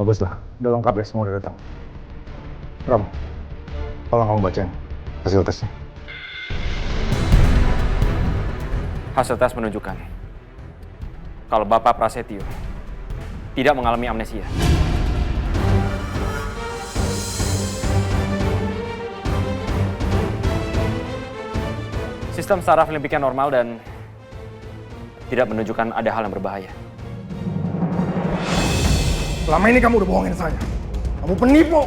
Baguslah, udah lengkap ya, semua udah datang. Ram, tolong kamu bacain hasil tesnya. Hasil tes menunjukkan kalau Bapak Prasetyo tidak mengalami amnesia. Sistem saraf limbiknya normal dan tidak menunjukkan ada hal yang berbahaya. Selama ini kamu udah bohongin saya. Kamu penipu.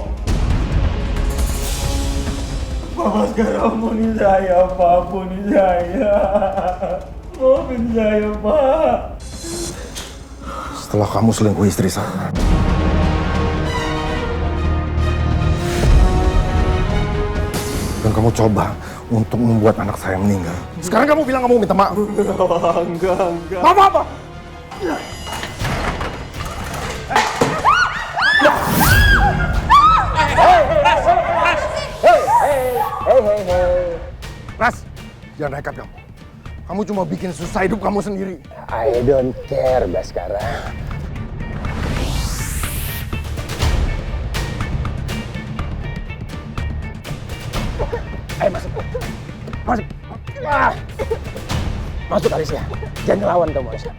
Papa sekarang ampuni saya, Pak. Ampuni saya. Maafin saya, Pak. Setelah kamu selingkuh istri saya. Dan kamu coba untuk membuat anak saya meninggal. Sekarang kamu bilang kamu minta maaf. Enggak. Maaf apa? Ras, jangan nekat kamu. Kamu cuma bikin susah hidup kamu sendiri. I don't care, Baskara. Ayo masuk. Masuk. Ah. Masuk Alicia. Jangan ngelawan kamu, Alicia.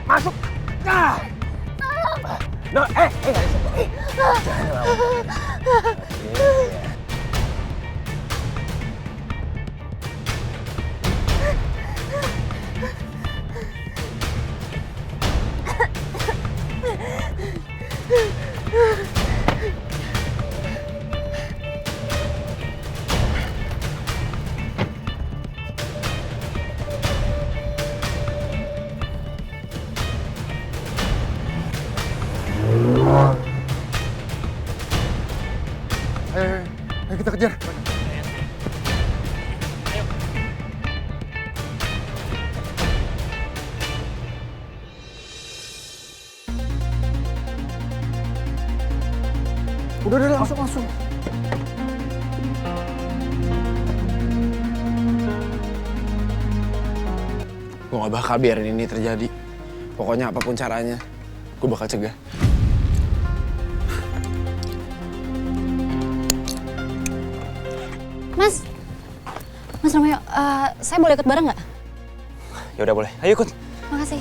Masuk. Ah. No, Alicia. Jangan ngelawan. Ayo kita kejar. Udah langsung. Gue gak bakal biarin ini terjadi. Pokoknya apapun caranya, gue bakal cegah. Mas Romeo, saya boleh ikut bareng nggak? Ya udah boleh, ayo ikut. Makasih.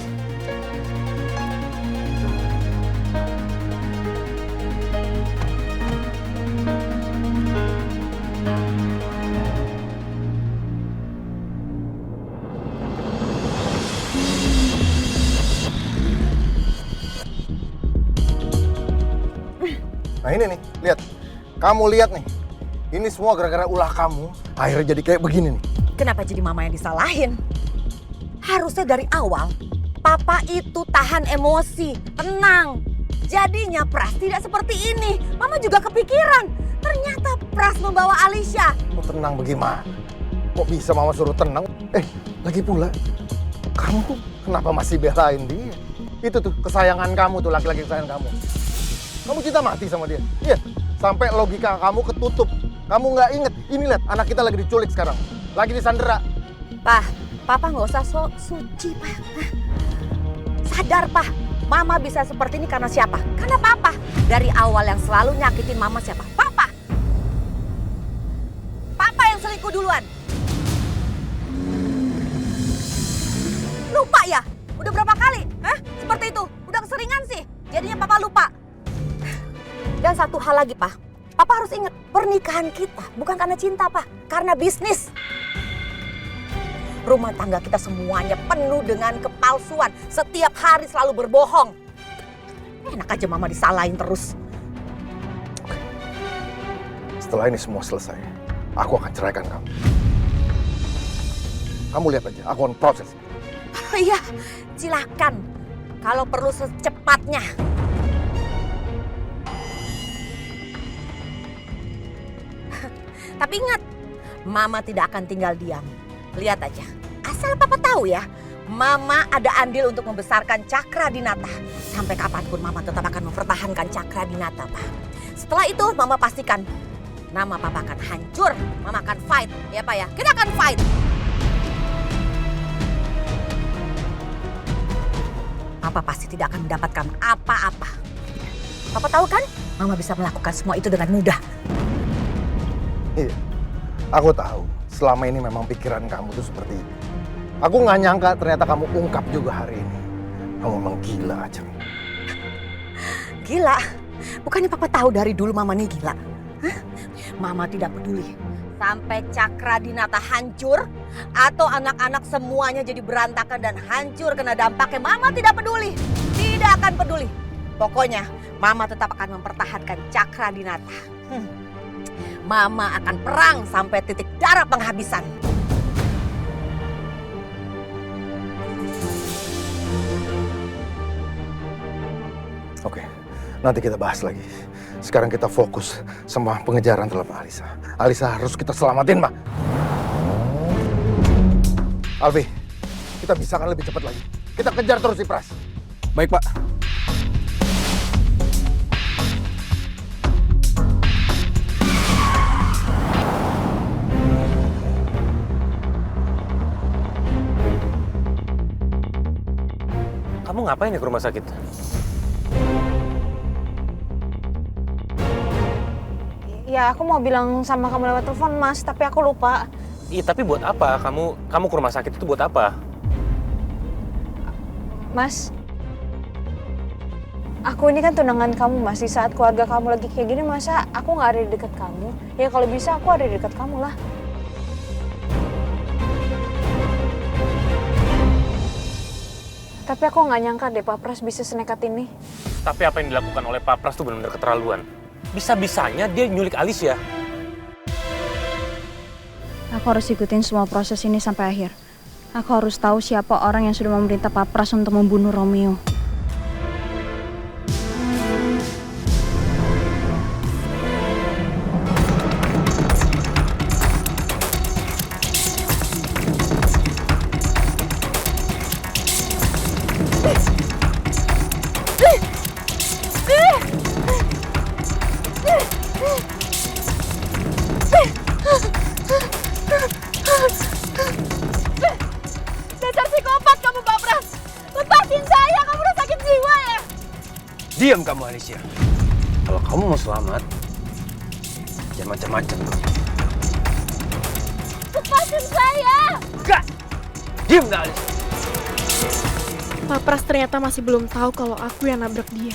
Nah ini nih, lihat. Kamu lihat nih. Ini semua gara-gara ulah kamu, akhirnya jadi kayak begini nih. Kenapa jadi mama yang disalahin? Harusnya dari awal, papa itu tahan emosi, tenang. Jadinya Pras tidak seperti ini. Mama juga kepikiran. Ternyata Pras membawa Alicia. Mau tenang bagaimana? Kok bisa mama suruh tenang? Lagi pula, kamu kenapa masih belain dia? Itu tuh, kesayangan kamu tuh, laki-laki kesayangan kamu. Kamu cinta mati sama dia. Iya, sampai logika kamu ketutup. Kamu nggak inget, ini lihat, anak kita lagi diculik sekarang. Lagi disandera. Papa nggak usah sok suci, Pak. Hah? Sadar, Pak. Mama bisa seperti ini karena siapa? Karena Papa. Dari awal yang selalu nyakitin Mama siapa? Papa. Papa yang selingkuh duluan. Lupa ya? Udah berapa kali? Hah? Seperti itu. Udah keseringan sih. Jadinya Papa lupa. Dan satu hal lagi, Pak. Papa harus ingat, pernikahan kita bukan karena cinta, Pak. Karena bisnis. Rumah tangga kita semuanya penuh dengan kepalsuan. Setiap hari selalu berbohong. Enak aja Mama disalahin terus. Setelah ini semua selesai, aku akan ceraikan kamu. Kamu lihat aja, aku akan proses. Iya, silakan. Kalau perlu secepatnya. Tapi ingat, Mama tidak akan tinggal diam. Lihat aja, asal Papa tahu ya, Mama ada andil untuk membesarkan Cakra Dinata. Sampai kapanpun Mama tetap akan mempertahankan Cakra Dinata, Pak. Setelah itu Mama pastikan nama Papa akan hancur. Mama akan fight, ya Pak ya. Kita akan fight. Papa pasti tidak akan mendapatkan apa-apa. Papa tahu kan, Mama bisa melakukan semua itu dengan mudah. Iya, aku tahu. Selama ini memang pikiran kamu tuh seperti itu. Aku nggak nyangka ternyata kamu ungkap juga hari ini. Kamu memang gila aja. Gila? Bukannya Papa tahu dari dulu Mama nih gila? Hah? Mama tidak peduli. Sampai Cakra Dinata hancur atau anak-anak semuanya jadi berantakan dan hancur kena dampaknya, Mama tidak peduli. Tidak akan peduli. Pokoknya Mama tetap akan mempertahankan Cakra Dinata. Mama akan perang sampai titik darah penghabisan. Oke, nanti kita bahas lagi. Sekarang kita fokus sama pengejaran terhadap Alisa. Alisa harus kita selamatin, Pak. Alfi, kita bisa kan lebih cepat lagi. Kita kejar terus si Pras. Baik, Pak. Kamu ngapain ya ke rumah sakit? Ya, aku mau bilang sama kamu lewat telepon, Mas, tapi aku lupa. Iya, tapi buat apa? Kamu ke rumah sakit itu buat apa? Mas, aku ini kan tunangan kamu, Mas. Di saat keluarga kamu lagi kayak gini, masa aku nggak ada di dekat kamu? Ya kalau bisa aku ada di dekat kamu lah. Tapi aku nggak nyangka deh Pak Pras bisa senekat ini. Tapi apa yang dilakukan oleh Pak Pras itu benar-benar keterlaluan. Bisa-bisanya dia nyulik Alicia. Aku harus ikutin semua proses ini sampai akhir. Aku harus tahu siapa orang yang sudah memerintah Pak Pras untuk membunuh Romeo. Dasar psikopat kamu, Pak Pras. Lepasin saya, kamu udah sakit jiwa ya. Diam kamu, Alicia. Kalau kamu mau selamat, jangan macam-macam. Lepasin saya. Enggak! Diam nggak, Alicia? Pak Pras ternyata masih belum tahu kalau aku yang nabrak dia.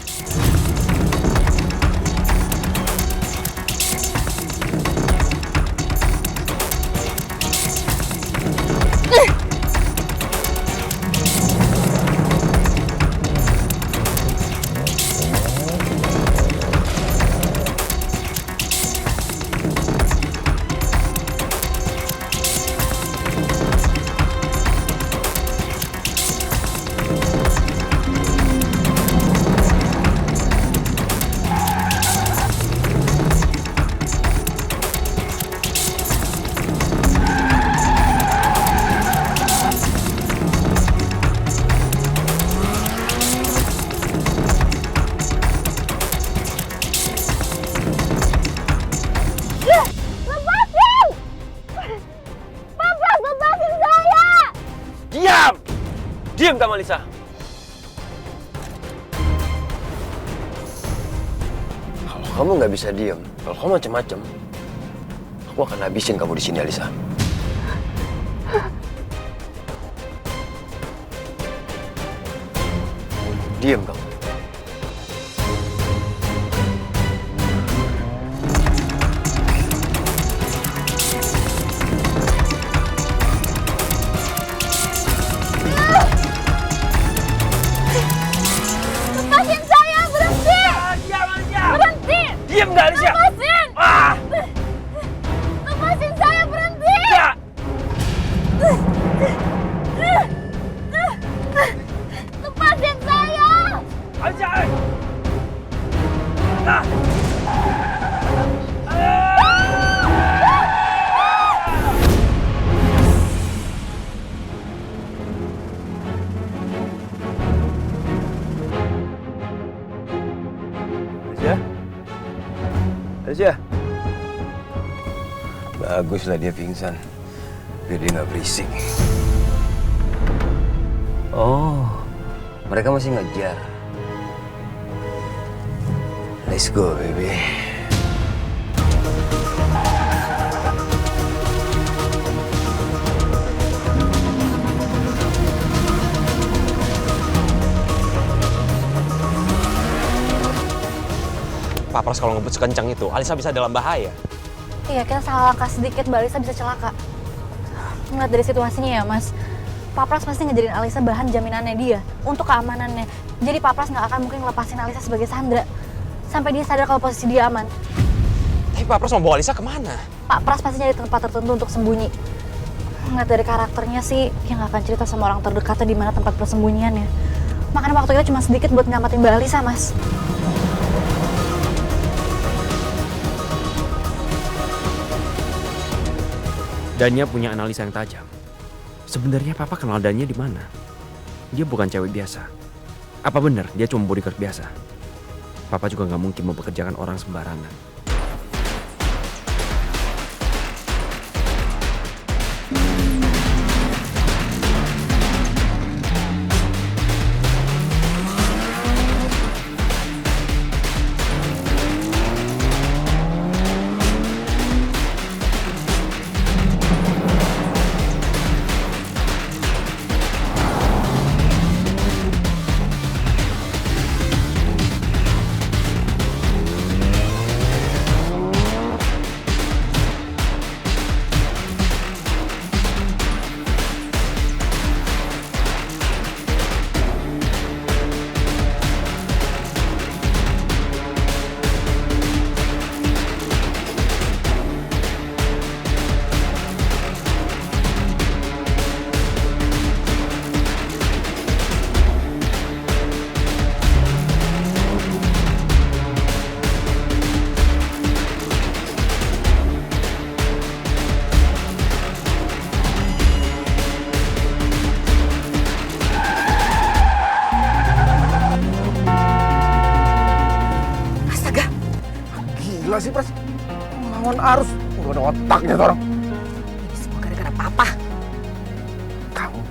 Diam kamu, Alisa. Kalau kamu nggak bisa diam, kalau kamu macam-macam, aku akan habisin kamu di sini, Alisa. Diam kamu. Lepasin saya, berhenti. Berhenti. Diam nggak, Alicia? Lepasin. Ah! Lepasin saya, berhenti. Nggak! Lepasin saya. Alicia! Ah! Alicia? Baguslah dia pingsan. Biar dia nggak berisik. Oh, Mereka masih ngejar. Let's go, baby. Pak Pras kalau ngebut sekencang itu, Alisa bisa dalam bahaya. Iya, kita salah langkah sedikit, Mbak Alisa bisa celaka. Ngeliat dari situasinya ya, Mas. Pak Pras pasti ngejadiin Alisa bahan jaminannya dia untuk keamanannya. Jadi Pak Pras nggak akan mungkin ngelepasin Alisa sebagai Sandra sampai dia sadar kalau posisi dia aman. Tapi Pak Pras mau bawa Alisa kemana? Pak Pras pasti nyari tempat tertentu untuk sembunyi. Ngeliat dari karakternya sih, dia nggak akan cerita sama orang terdekatnya di mana tempat persembunyiannya. Makanya waktu kita cuma sedikit buat nyelamatin Mbak Alisa, Mas. Dania punya analisa yang tajam. Sebenarnya Papa kenal Dania di mana? Dia bukan cewek biasa. Apa benar dia cuma bodyguard biasa? Papa juga nggak mungkin mempekerjakan orang sembarangan. Gila sih, Pras. Melawan arus. Udah ada otaknya tuh orang. Ini semua gara-gara papa. Kamu.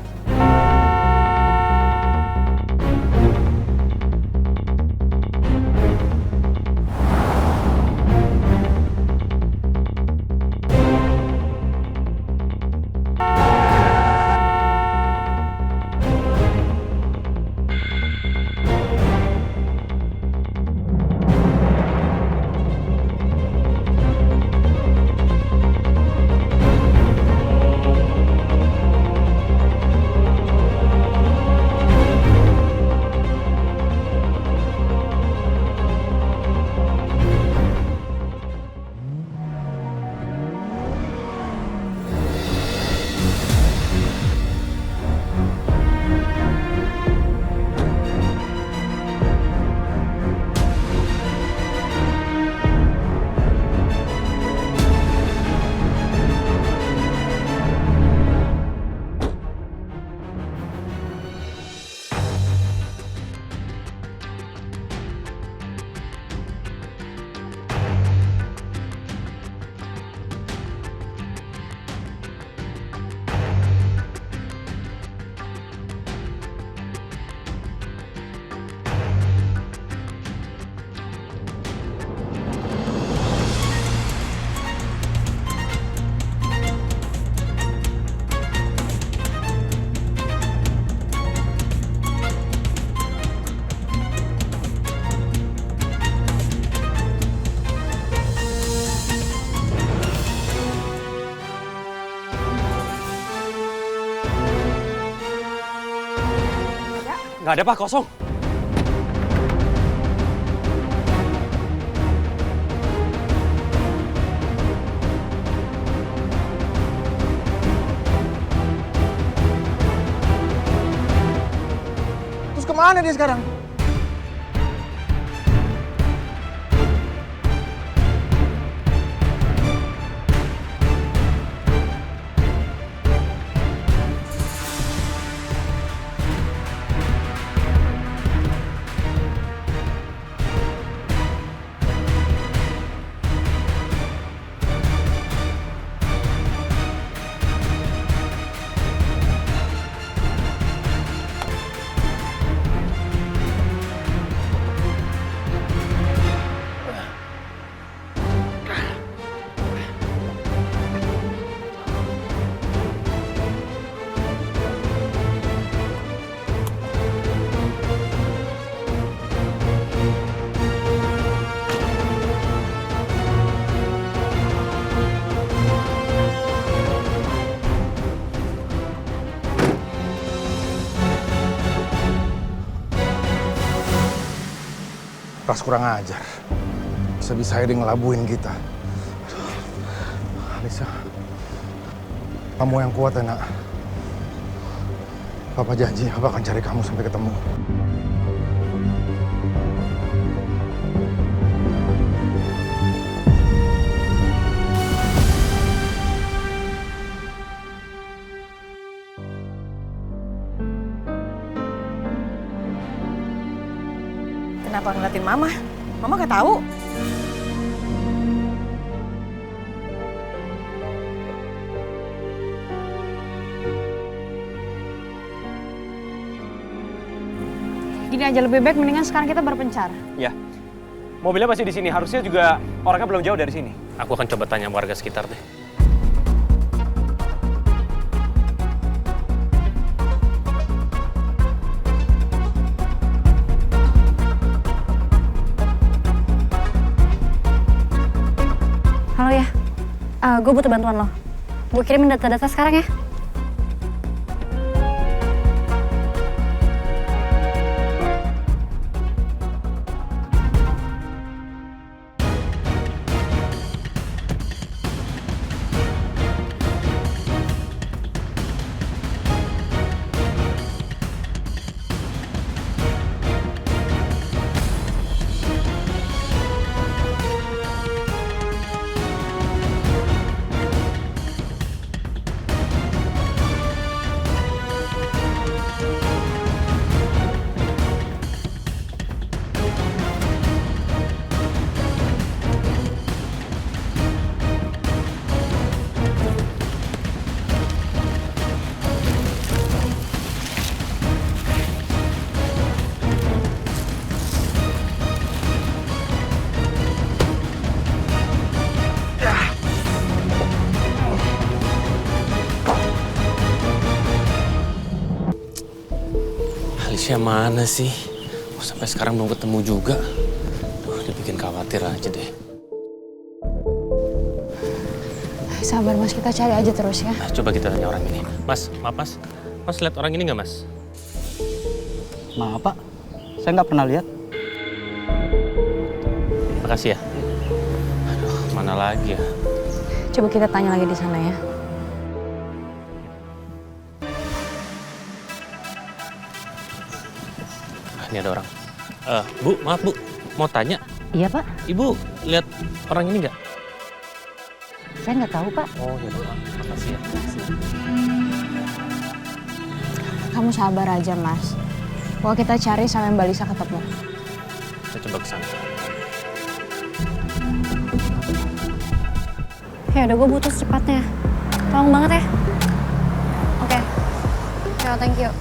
Nggak ada, Pak, kosong. Terus kemana dia sekarang? Pras kurang ajar. Bisa-bisa dia ngelabuin kita. Aduh. Alisa, kamu yang kuat ya nak. Papa janji, Papa akan cari kamu sampai ketemu. Kenapa ngeliatin Mama? Mama gak tahu. Gini aja lebih baik, mendingan sekarang kita berpencar. Ya. Mobilnya masih di sini. Harusnya juga orangnya belum jauh dari sini. Aku akan coba tanya warga sekitar deh. Halo ya, gue butuh bantuan lo. Gue kirimin data-data sekarang ya. Alicia mana sih? Oh, sampai sekarang belum ketemu juga. Duh, dibikin khawatir aja deh. Sabar Mas, kita cari aja terus ya. Nah, coba kita tanya orang ini. Mas, maaf Mas. Mas lihat orang ini nggak Mas? Maaf Pak, saya nggak pernah lihat. Makasih ya. Aduh, mana lagi ya? Coba kita tanya lagi di sana ya. Ini ada orang. Bu, maaf Bu, mau tanya. Iya Pak, Ibu lihat orang ini nggak? saya nggak tahu Pak. Oh ya udah, makasih ya. Kamu sabar aja Mas. Kalau kita cari sampai Mbak Lisa ketemu. Kita coba ke sana. Ya udah, gue butuh secepatnya. Tolong banget ya. Oke. Ya, thank you.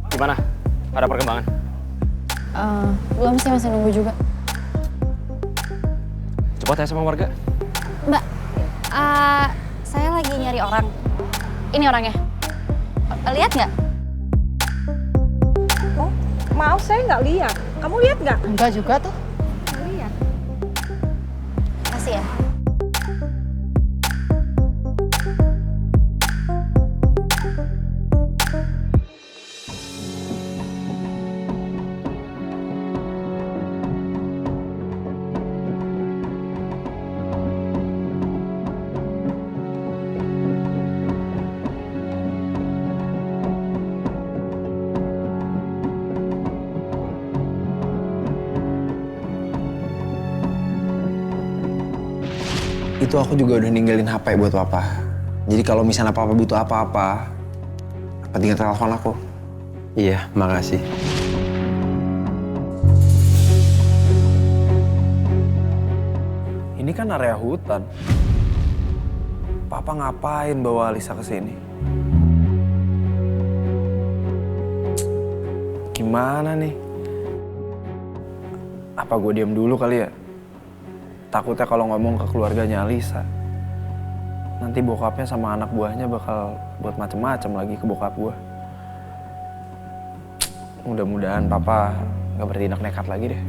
Gimana? Ada perkembangan? Belum sih, masih nunggu juga. Coba tanya sama warga. Mbak, saya lagi nyari orang. Ini orangnya. Lihat nggak? Oh, maaf saya nggak lihat. Kamu lihat nggak? Enggak juga tuh. Lihat. Kasih ya. Itu aku juga udah ninggalin HP buat papa. Jadi kalau misalnya papa butuh apa-apa, apa tinggal telepon aku. Iya, makasih. Ini kan area hutan. Papa ngapain bawa Alisa ke sini? Gimana nih? Apa gue diam dulu kali ya? Takutnya kalau ngomong ke keluarganya Alisa, nanti bokapnya sama anak buahnya bakal buat macem-macem lagi ke bokap gue. Mudah-mudahan papa gak bertindak nekat lagi deh.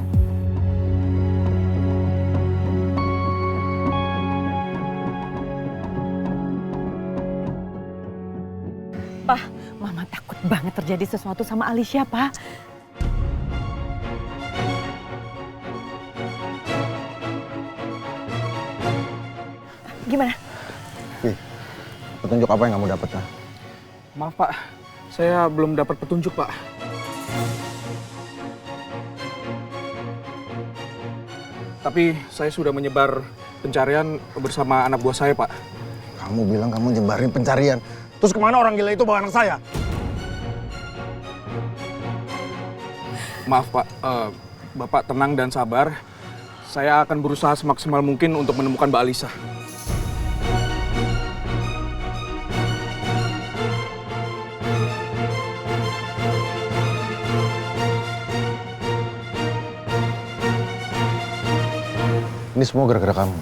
Pak. Mama takut banget terjadi sesuatu sama Alicia, Pak. Gimana? Petunjuk apa yang kamu dapat? Maaf Pak, saya belum dapat petunjuk Pak. Tapi saya sudah menyebar pencarian bersama anak buah saya Pak. Kamu bilang kamu nyebarin pencarian. Terus kemana orang gila itu bawa anak saya? Maaf Pak, Bapak tenang dan sabar. Saya akan berusaha semaksimal mungkin untuk menemukan Mbak Alisa. Ini semua gara-gara kamu.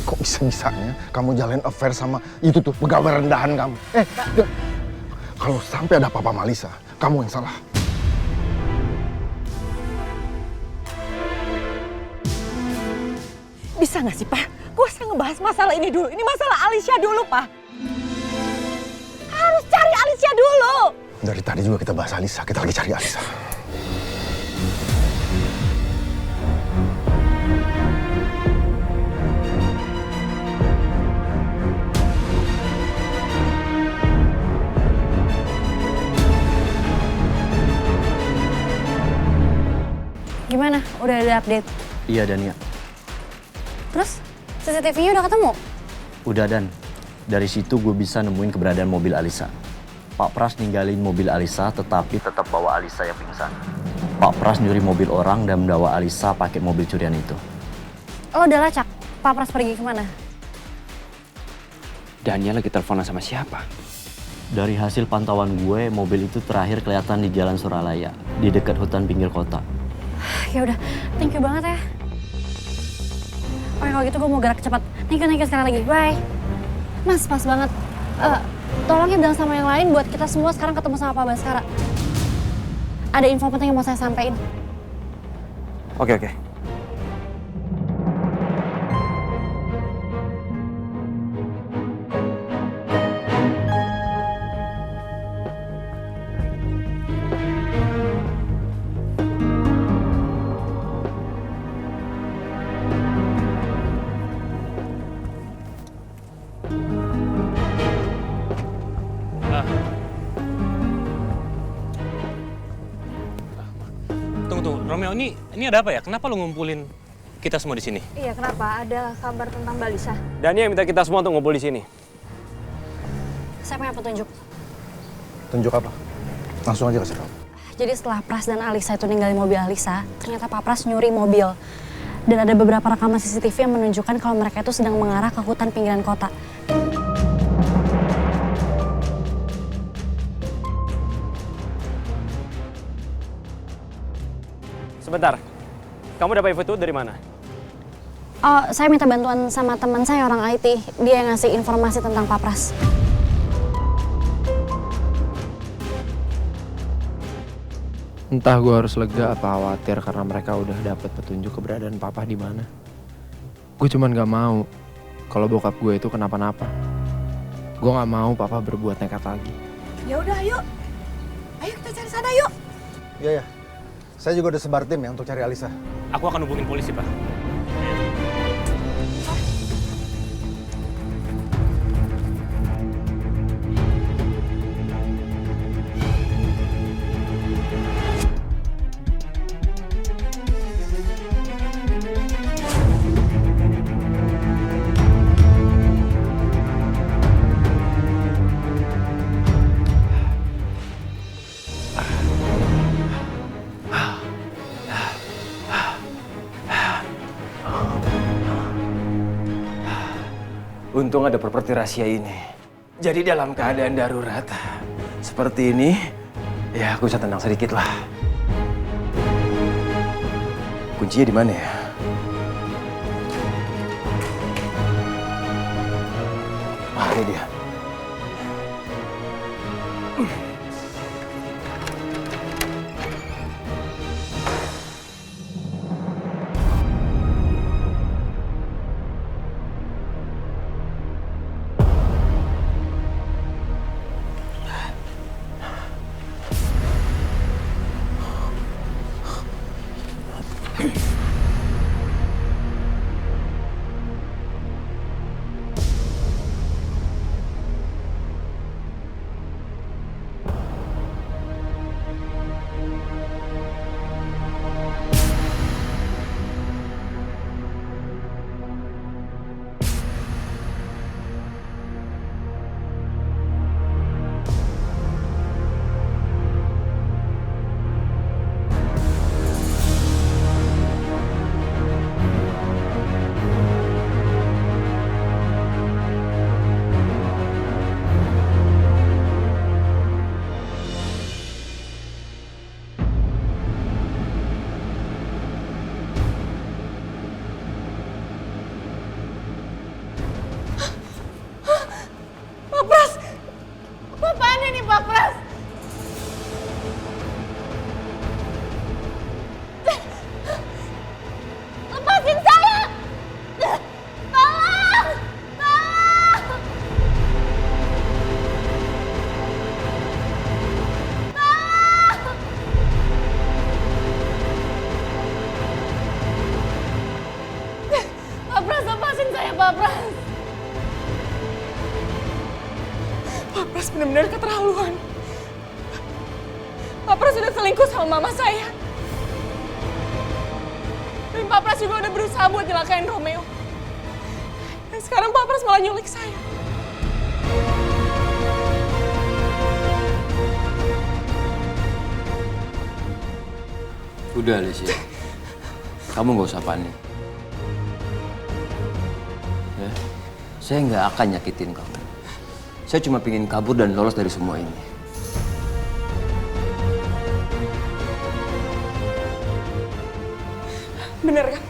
Kok bisa-bisanya kamu jalin affair sama itu tuh pegawai rendahan kamu? Kalau sampai ada apa-apa sama Alisa, kamu yang salah. Bisa nggak sih, Pak? Gak usah ngebahas masalah ini dulu. Ini masalah Alicia dulu, Pak. Harus cari Alicia dulu. Dari tadi juga kita bahas Alisa, kita lagi cari Alisa. Gimana? Udah ada update? Iya Dania, Terus CCTV-nya udah ketemu? udah Dan. Dari situ gue bisa nemuin keberadaan mobil Alisa. Pak Pras ninggalin mobil Alisa tetapi tetap bawa Alisa yang pingsan. Pak Pras nyuri mobil orang dan membawa Alisa pakai mobil curian itu. Lo udah lacak? Pak Pras pergi kemana? Dania lagi teleponan sama siapa? Dari hasil pantauan gue, mobil itu terakhir kelihatan di Jalan Suralaya, di dekat hutan pinggir kota. Ya udah, thank you banget ya. Oke kalau gitu gue mau gerak cepat. Thank you sekali lagi. Bye. Mas, pas banget. Tolong ya bilang sama yang lain buat kita semua sekarang ketemu sama Pak Baskara. Ada info penting yang mau saya sampaikan. Oke. Tunggu, Romeo, ini ada apa ya? Kenapa lu ngumpulin kita semua di sini? Iya, kenapa? Ada kabar tentang Mbak Lisa? Dania minta kita semua untuk ngumpul di sini. Saya punya petunjuk. Tunjuk apa? Langsung aja kasih tau. Jadi setelah Pras dan Alisa itu ninggalin mobil Alisa, ternyata Pak Pras nyuri mobil. Dan ada beberapa rekaman CCTV yang menunjukkan kalau mereka itu sedang mengarah ke hutan pinggiran kota. Sebentar, kamu dapat info itu dari mana? Oh, saya minta bantuan sama teman saya orang IT. Dia yang ngasih informasi tentang Pak Pras. Entah gue harus lega apa khawatir karena mereka udah dapat petunjuk keberadaan papa di mana. Gue cuman gak mau kalau bokap gue itu kenapa-napa. Gue gak mau papa berbuat nekat lagi. Ya udah, ayo. Ayo kita cari sana, yuk. Iya. Saya juga udah sebar tim ya untuk cari Alisa. Aku akan hubungin polisi, Pak. Untung ada properti rahasia ini. Jadi dalam keadaan darurat seperti ini, ya aku bisa tenang sedikit lah. Kuncinya di mana ya? Wah, ini dia. Pras benar-benar keterlaluan. Pak Pras sudah selingkuh sama mama saya. Dan Pak Pras juga udah berusaha buat nyelakain Romeo. Dan sekarang Pak Pras malah nyulik saya. Udah, Alicia. Kamu nggak usah panik. Ya, saya nggak akan nyakitin kamu. Saya cuma pengen kabur dan lolos dari semua ini. Bener kan?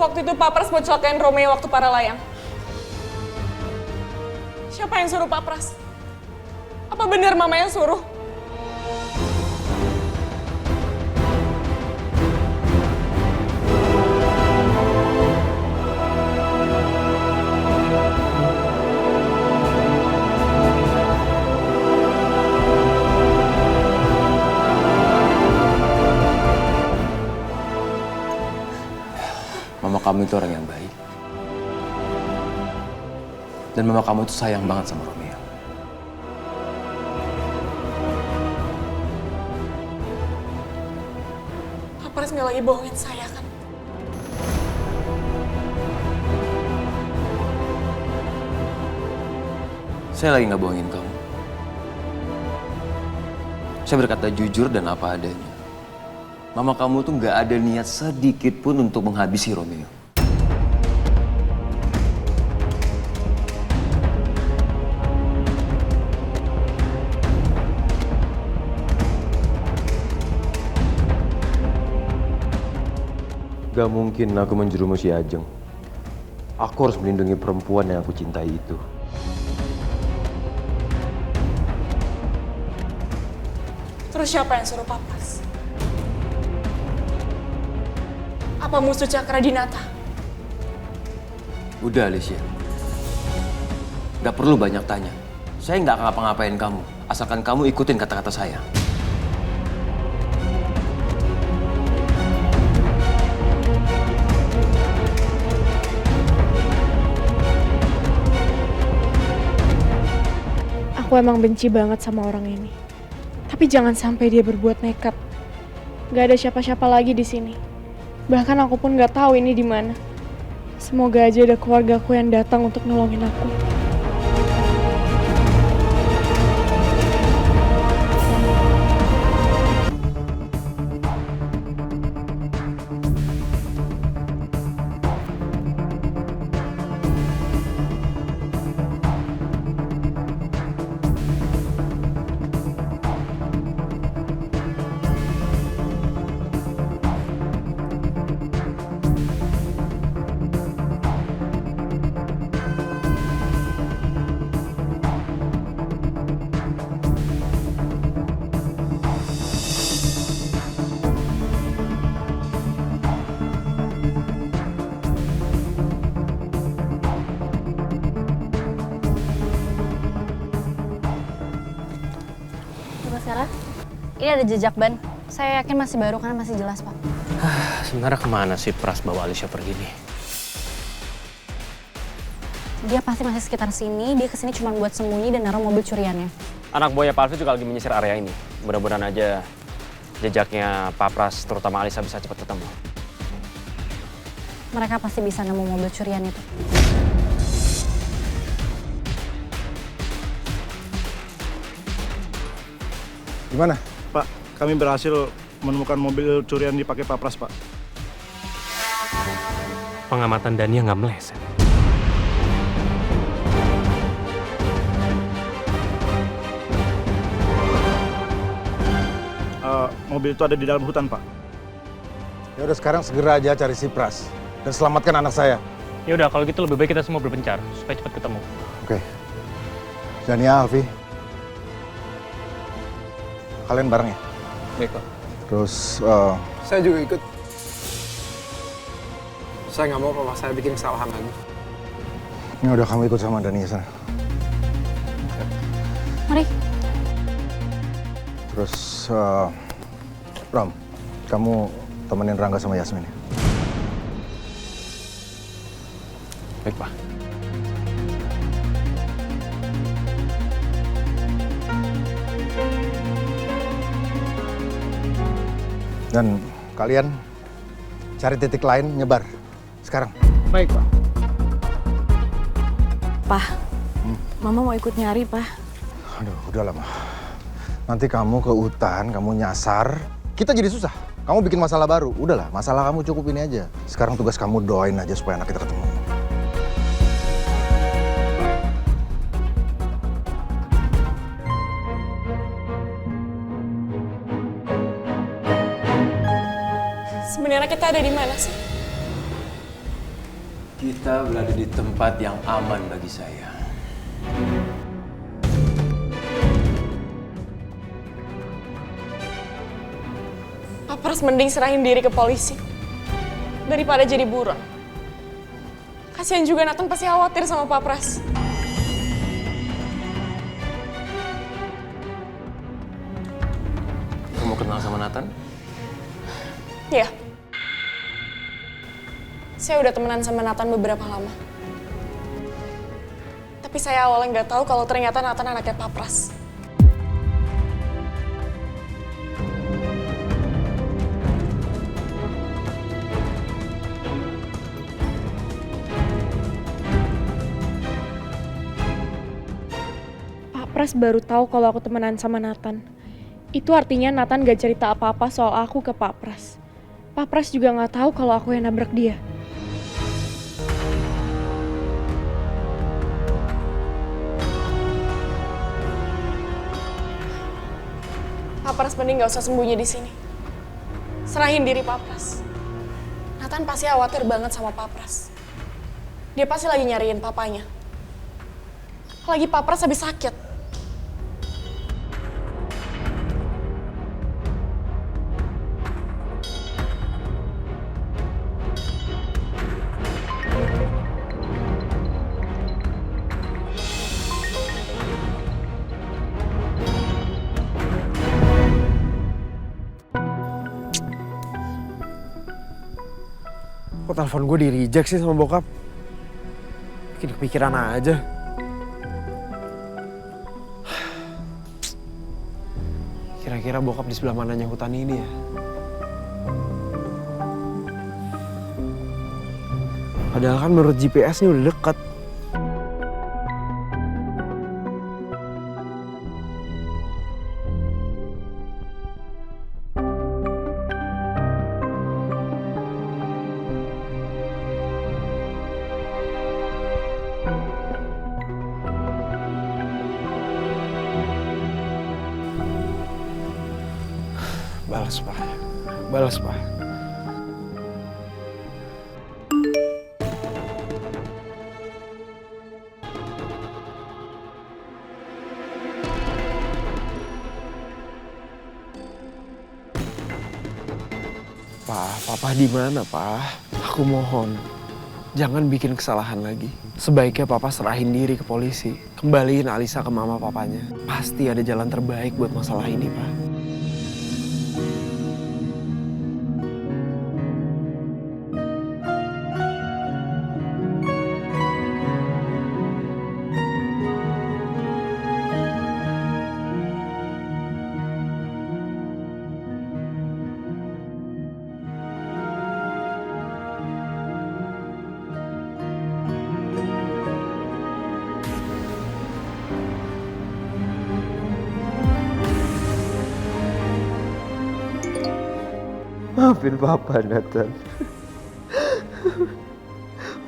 Waktu itu Pak Pras mau celakain Romeo waktu para layang. Siapa yang suruh Pak Pras? Apa benar Mama yang suruh? Mama kamu itu orang yang baik. Dan mama kamu itu sayang banget sama Romeo. Pak Pras nggak lagi bohongin saya kan? Saya lagi nggak bohongin kamu. Saya berkata jujur dan apa adanya. Mama kamu tuh nggak ada niat sedikit pun untuk menghabisi Romeo. Gak mungkin aku menjerumusi Ajeng. Aku harus melindungi perempuan yang aku cintai itu. Terus siapa yang suruh Pak Pras? Apa musuh Cakra Dinata? Udah, Alicia. Gak perlu banyak tanya. Saya nggak akan ngapa-ngapain kamu, asalkan kamu ikutin kata-kata saya. Aku emang benci banget sama orang ini. Tapi jangan sampai dia berbuat nekat. Gak ada siapa-siapa lagi di sini. Bahkan aku pun gak tahu ini di mana. Semoga aja ada keluargaku yang datang untuk nolongin aku. Sarah, ini ada jejak ban. Saya yakin masih baru karena masih jelas, Pak. Sebenarnya kemana sih Pras bawa Alicia pergi nih? Dia pasti masih sekitar sini. Dia kesini cuma buat sembunyi dan naruh mobil curiannya. Anak buahnya Pak Alfi juga lagi menyisir area ini. Mudah-mudahan aja jejaknya Pak Pras, terutama Alisa, bisa cepat ketemu. Mereka pasti bisa nemu mobil curian itu. Gimana? Pak, kami berhasil menemukan mobil curian dipakai Pak Pras, Pak. Pengamatan Dania nggak meleset. Mobil itu ada di dalam hutan, Pak. Ya udah, sekarang segera aja cari si Pras dan selamatkan anak saya. Ya udah, kalau gitu lebih baik kita semua berpencar supaya cepat ketemu. Oke. Dania, Alfi. Kalian bareng ya? Baik, Pak. Terus, Saya juga ikut. Saya nggak mau papa saya bikin kesalahan lagi. ini udah kamu ikut sama Dania sana. Mari. Terus, Ram, kamu temenin Rangga sama Yasmin ya? Baik, Pak. Dan kalian cari titik lain, nyebar. Sekarang. Baik, Pak. Pak, Mama mau ikut nyari, Pak. Aduh, udahlah, Ma. Nanti kamu ke hutan, kamu nyasar, kita jadi susah. Kamu bikin masalah baru. Udahlah, masalah kamu cukup ini aja. Sekarang tugas kamu doain aja supaya anak kita ketemu. Sebenarnya kita ada di mana sih? Kita berada di tempat yang aman bagi saya. Pak Pras mending serahin diri ke polisi daripada jadi buron. Kasian juga Nathan pasti khawatir sama Pak Pras. Kamu kenal sama Nathan? Iya. Saya udah temenan sama Nathan beberapa lama. Tapi saya awalnya nggak tahu kalau ternyata Nathan anaknya Pak Pras. Pak Pras baru tahu kalau aku temenan sama Nathan. Itu artinya Nathan gak cerita apa-apa soal aku ke Pak Pras. Pak Pras juga gak tahu kalau aku yang nabrak dia. Pak Pras mending gak usah sembunyi di sini. Serahin diri Pak Pras. Nathan pasti khawatir banget sama Pak Pras. Dia pasti lagi nyariin papanya. Lagi Pak Pras habis sakit. Kok telepon gue di-reject sih sama bokap? Bikin kepikiran aja. Kira-kira bokap di sebelah mananya hutan ini ya? Padahal kan menurut GPS ini udah deket. Balas, Pak. Balas, Pak. Papa di mana, Pak? Aku mohon. Jangan bikin kesalahan lagi. Sebaiknya Papa serahin diri ke polisi. Kembaliin Alisa ke mama papanya. Pasti ada jalan terbaik buat masalah ini, Pak. Maafin Papa, Nathan.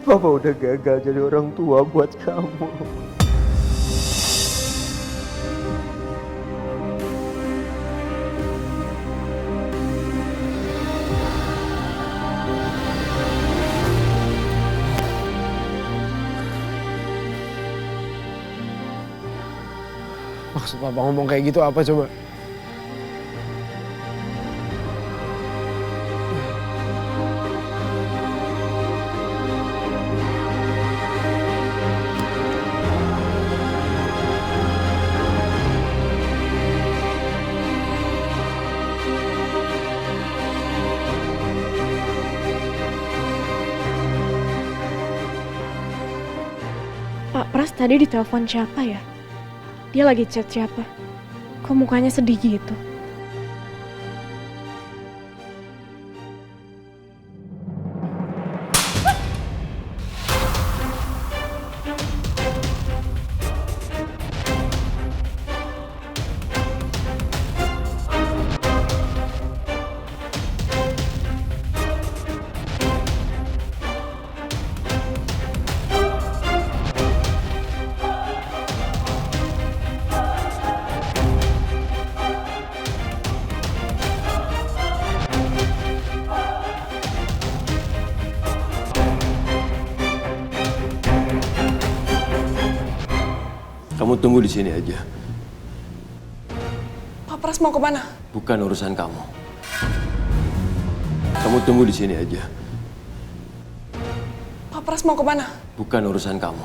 Papa udah gagal jadi orang tua buat kamu. Maksud Papa ngomong kayak gitu apa coba? Pak Pras tadi ditelepon siapa ya? Dia lagi chat siapa? Kok mukanya sedih gitu? Kamu tunggu di sini aja. Pak Pras mau kemana? Bukan urusan kamu. Kamu tunggu di sini aja. Pak Pras mau kemana? Bukan urusan kamu.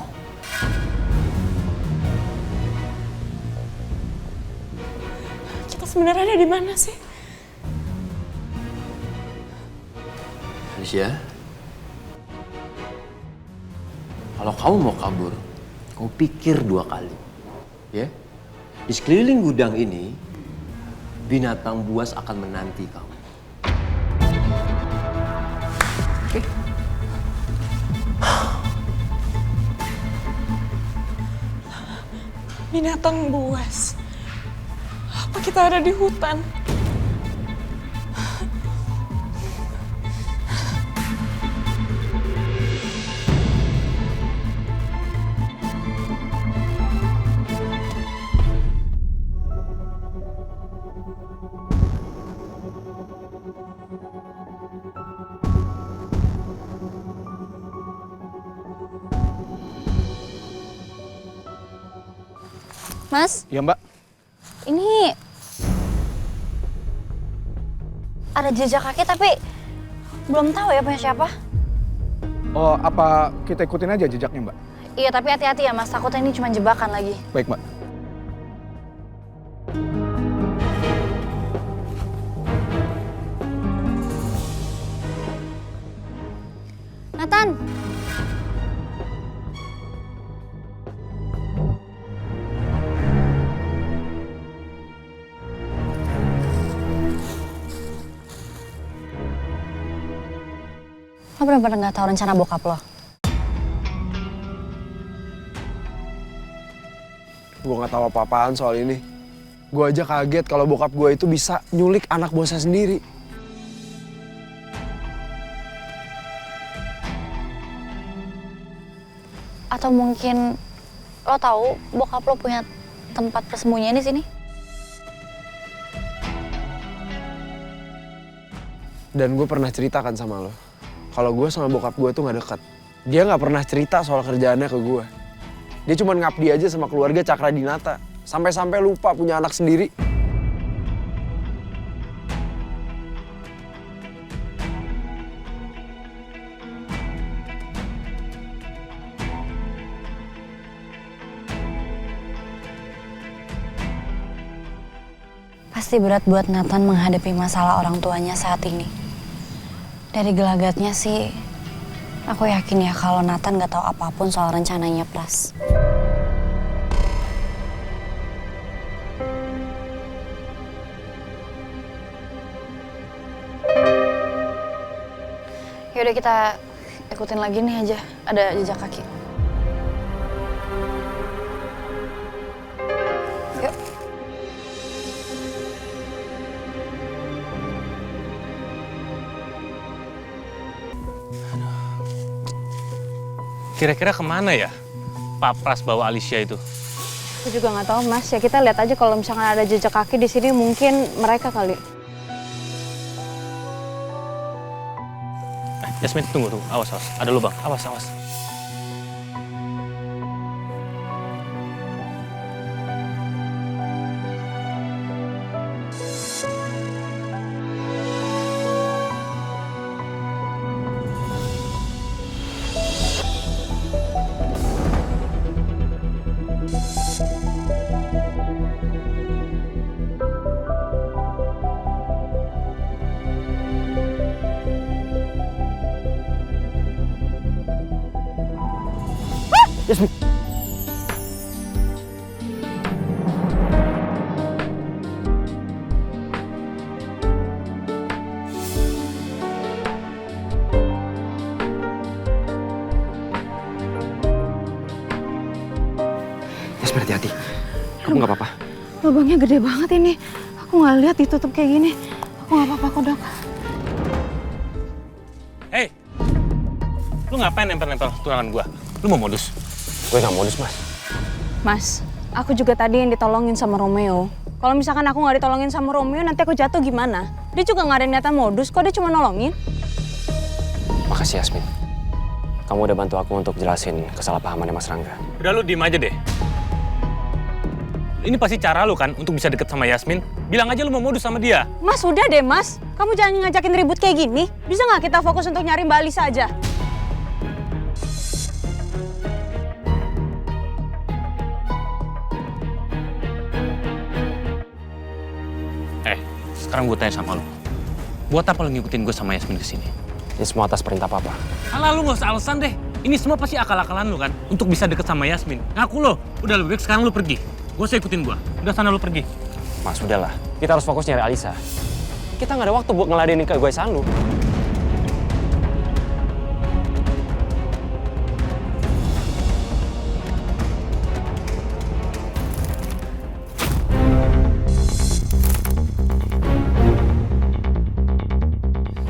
Kita sebenarnya ada di mana sih? Alicia, kalau kamu mau kabur, kamu pikir 2 kali. Ya? Di sekeliling gudang ini, binatang buas akan menanti kamu. Oke? Binatang buas. Apa kita ada di hutan? Mas, Iya Mbak. ini ada jejak kaki tapi belum tahu ya punya siapa. Oh, apa kita ikutin aja jejaknya Mbak? Iya, tapi hati-hati ya Mas, takutnya ini cuma jebakan lagi. Baik Mbak. Nathan. Lo bener-bener gak tahu rencana bokap lo? Gue gak tahu apa-apaan soal ini. Gue aja kaget kalau bokap gue itu bisa nyulik anak bosnya sendiri. Atau mungkin lo tahu bokap lo punya tempat persembunyian di sini? Dan gue pernah ceritakan sama lo, kalau gue sama bokap gue tuh gak deket. Dia gak pernah cerita soal kerjaannya ke gue. Dia cuma ngabdi aja sama keluarga Cakra Dinata. Sampai-sampai lupa punya anak sendiri. Pasti berat buat Nathan menghadapi masalah orang tuanya saat ini. Dari gelagatnya sih, aku yakin ya kalau Nathan gak tahu apapun soal rencananya Pras. Yaudah kita ikutin lagi nih aja, ada jejak kaki. Yuk. Kira-kira kemana ya Pak Pras bawa Alicia itu? Aku juga nggak tahu Mas. Ya kita lihat aja kalau misalkan ada jejak kaki di sini mungkin mereka kali. Yasmin, tunggu. Awas. Ada lubang. Awas. Yasmin. Yasmin, hati-hati. Kamu nggak apa-apa? Lubangnya gede banget ini. Aku nggak lihat ditutup kayak gini. Aku nggak apa-apa kok, Dok. Hei, lu ngapain nempel-nempel tunangan gua? Lu mau modus? Gue nggak modus, Mas. Mas, aku juga tadi yang ditolongin sama Romeo. Kalau misalkan aku nggak ditolongin sama Romeo, nanti aku jatuh gimana? Dia juga nggak ada niatan modus, kok dia cuma nolongin. Makasih, Yasmin. Kamu udah bantu aku untuk jelasin kesalahpahamannya Mas Rangga. Udah lu diem aja deh. Ini pasti cara lu kan untuk bisa deket sama Yasmin. Bilang aja lu mau modus sama dia. Mas, udah deh mas. Kamu jangan ngajakin ribut kayak gini. Bisa nggak kita fokus untuk nyari Mbak Alisa aja? Sekarang gue tanya sama lu. Buat apa lu ngikutin gue sama Yasmin kesini? Ini semua atas perintah papa. Alah, lu gak usah alasan deh. Ini semua pasti akal-akalan lu kan? Untuk bisa deket sama Yasmin. Ngaku lo. Udah lebih baik sekarang lu pergi. Gue usah ikutin gue. Udah sana lu pergi. Mas, udahlah. Kita harus fokus nyari Alisa. Kita nggak ada waktu buat ngeladenin keegoisan lu.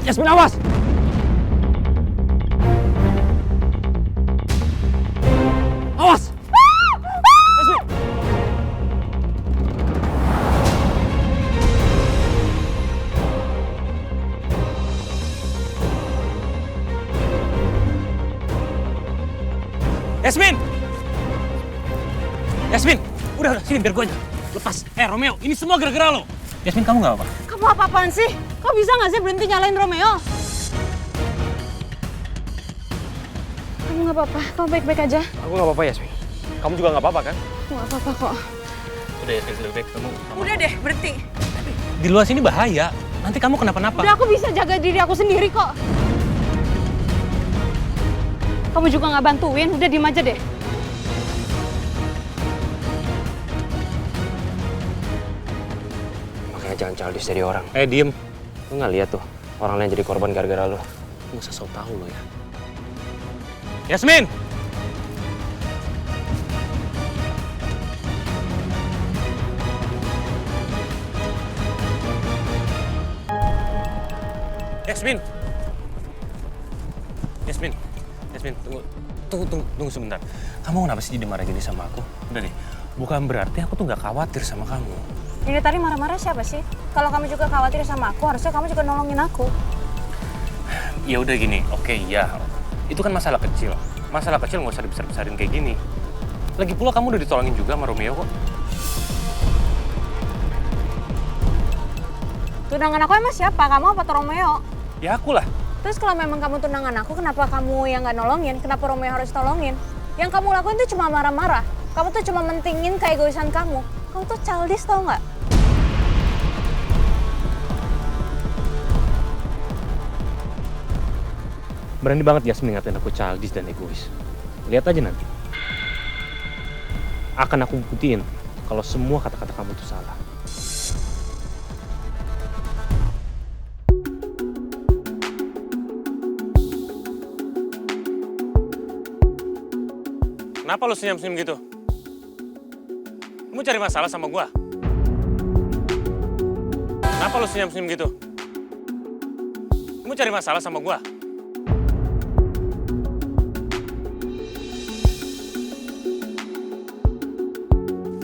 Yasmin, awas! Awas! Yasmin! Yasmin! Yasmin! Udah, sini biar gue aja. Lepas. Romeo, ini semua gara-gara lo. Yasmin, kamu gak apa-apa? Kamu apa-apaan sih? Kok bisa nggak sih berhenti nyalain Romeo? Kamu nggak apa-apa, kamu baik-baik aja. Aku nggak apa-apa, Yasmin. Kamu juga nggak apa-apa kan? Aku nggak apa-apa kok. Udah, Yasmin, lebih baik kamu. Udah deh, berhenti. Di luar sini bahaya. Nanti kamu kenapa-napa. Udah, aku bisa jaga diri aku sendiri kok. Kamu juga nggak bantuin, udah diem aja deh. Makanya jangan childish jadi orang. Diem. Lu nggak lihat tuh orang lain jadi korban gara-gara lu. Lu gak usah sok tahu lo ya. Yasmin! Yasmin! Yasmin! Yasmin, tunggu sebentar. Kamu kenapa sih jadi marah gini sama aku? Udah deh, bukan berarti aku tuh gak khawatir sama kamu. Ini tadi marah-marah siapa sih? Kalau kamu juga khawatir sama aku, harusnya kamu juga nolongin aku. Ya udah gini, oke, ya. Itu kan masalah kecil. Masalah kecil nggak usah dibesar-besarin kayak gini. Lagi pula kamu udah ditolongin juga sama Romeo kok. Tunangan aku emang siapa? Kamu apa tuh Romeo? Ya aku lah. Terus kalau memang kamu tunangan aku, kenapa kamu yang nggak nolongin? Kenapa Romeo harus tolongin? Yang kamu lakuin tuh cuma marah-marah. Kamu tuh cuma mentingin keegoisan kamu. Kamu tuh childish, tau nggak? Berani banget Yasmin ngatain aku childish dan egois. Lihat aja nanti. Akan aku buktiin kalau semua kata-kata kamu itu salah. Kenapa lu senyum-senyum gitu? Kamu cari masalah sama gua? Kenapa lu senyum-senyum gitu? Kamu cari masalah sama gua?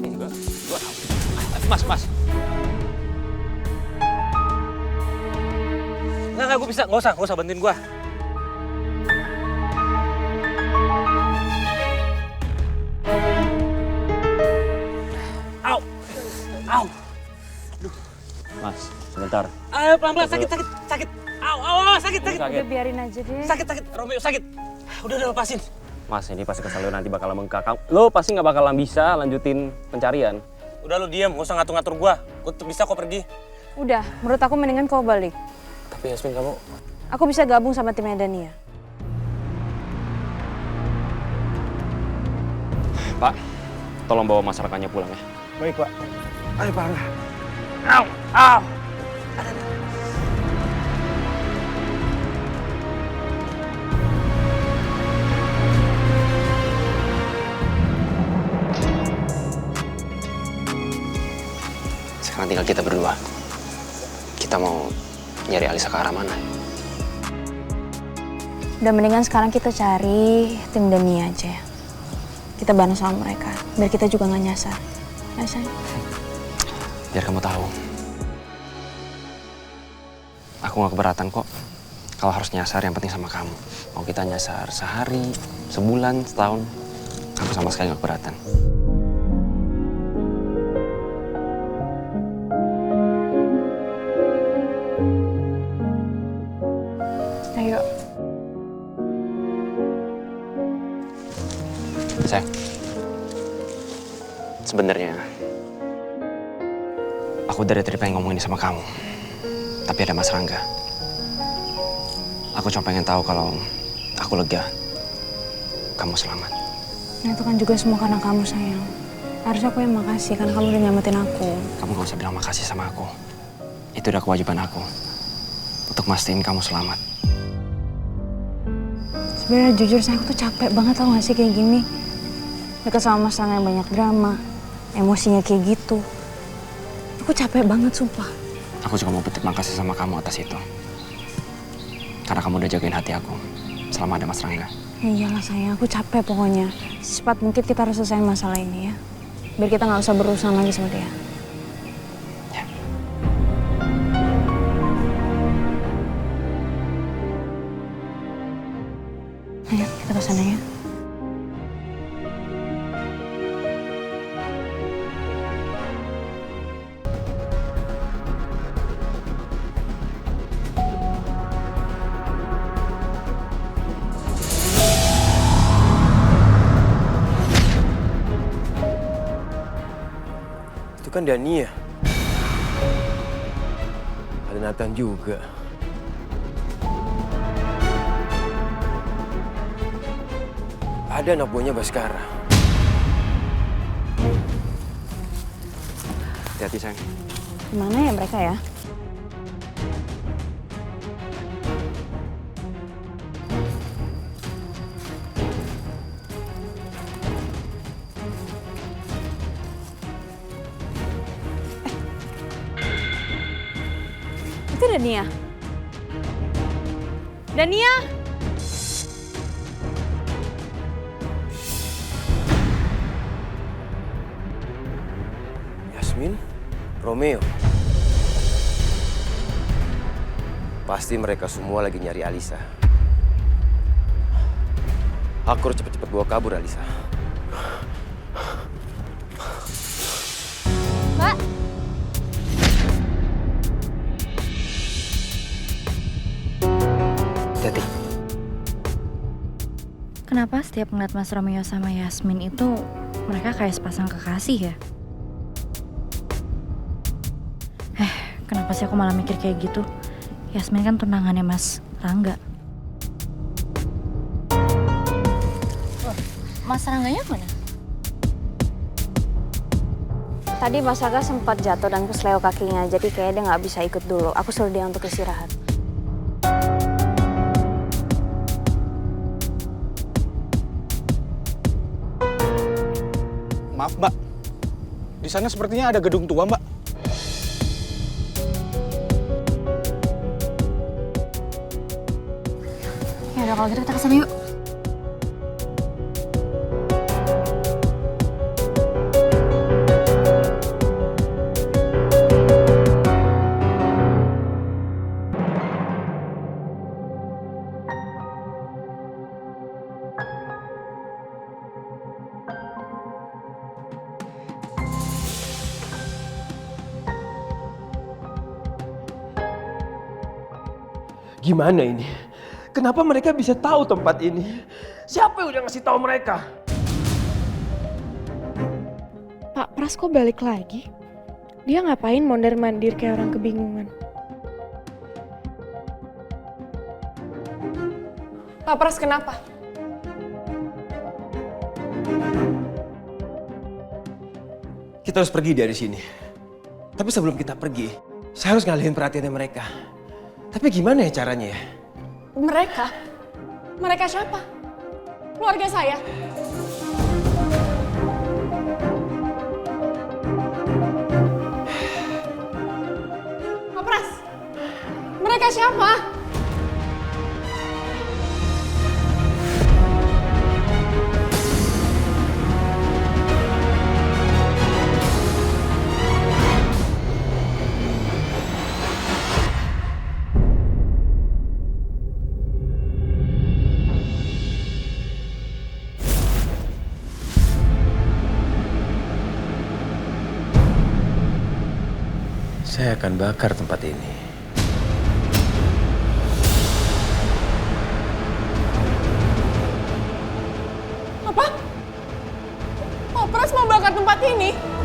Enggak, gua... Mas. Enggak, gua bisa. Nggak usah bantuin gua. Au. Mas, sebentar. Ayo pelan-pelan, sakit. Au, sakit. Udah biarin aja deh. Sakit. Romeo sakit. Udah lepasin. Mas, ini pasti kesal lu nanti bakalan bengkak. Lo pasti nggak bakalan bisa lanjutin pencarian. Udah lu diam, gak usah ngatur-ngatur gua. Gua bisa kok pergi. Udah, menurut aku mendingan kau balik. Tapi Yasmin, kamu... Aku bisa gabung sama timnya Dania. Pak, tolong bawa masyarakatnya pulang ya. Baik, Pak. Ayo, Pak. Au. Sekarang tinggal kita berdua. Kita mau nyari Alisa ke arah mana? Udah mendingan sekarang kita cari tim Dania aja ya. Kita bareng sama mereka, biar kita juga nggak nyasar. Ya, sayang? Biar kamu tahu. Aku nggak keberatan kok. Kalau harus nyasar yang penting sama kamu. Mau kita nyasar sehari, sebulan, setahun, aku sama sekali nggak keberatan. Sayang, sebenarnya aku dari tadi pengen ngomongin sama kamu, tapi ada Mas Rangga. Aku cuma pengen tahu kalau aku lega, kamu selamat. Nah, itu kan juga semua karena kamu, sayang. Harusnya aku yang makasih, kan kamu udah nyelamatin aku. Kamu gak usah bilang makasih sama aku. Itu udah kewajiban aku untuk mastiin kamu selamat. Sebenarnya jujur saya aku tuh capek banget, tau gak sih kayak gini. Dekat sama Mas Rangga yang banyak drama, emosinya kayak gitu. Aku capek banget, sumpah. Aku juga mau berterima kasih sama kamu atas itu. Karena kamu udah jagain hati aku selama ada Mas Rangga. Ya iyalah sayang, aku capek pokoknya. Secepat mungkin kita harus selesai masalah ini ya. Biar kita nggak usah berurusan lagi sama dia. Ya. Ayo, kita ke sana ya. Itu kan Dania. Ada Nathan juga. Ada anak buahnya Baskara. Hati-hati sayang. Gimana ya mereka ya? Itu Dania. Dania! Yasmin, Romeo. Pasti mereka semua lagi nyari Alisa. Aku harus cepet-cepet bawa kabur Alisa. Mbak, Hati-hati. kenapa setiap ngeliat Mas Romeo sama Yasmin itu mereka kayak sepasang kekasih ya? Kenapa sih aku malah mikir kayak gitu? Yasmin kan tunangannya Mas Rangga. Mas Rangganya mana? Tadi Mas Rangga sempat jatuh dan kesleo kakinya, jadi kayaknya dia nggak bisa ikut dulu. Aku suruh dia untuk istirahat. Maaf Mbak, di sana sepertinya ada gedung tua Mbak. Ya udah kalau gitu kita kesana yuk. Gimana ini? Kenapa mereka bisa tahu tempat ini? Siapa yang udah ngasih tahu mereka? Pak Pras kok balik lagi? Dia ngapain mondar-mandir kayak orang kebingungan? Pak Pras kenapa? Kita harus pergi dari sini. Tapi sebelum kita pergi, saya harus ngalihin perhatiannya mereka. Tapi gimana ya caranya ya? Mereka? Mereka siapa? Keluarga saya? Pak Pras, mereka siapa? Saya akan bakar tempat ini. Apa? ini?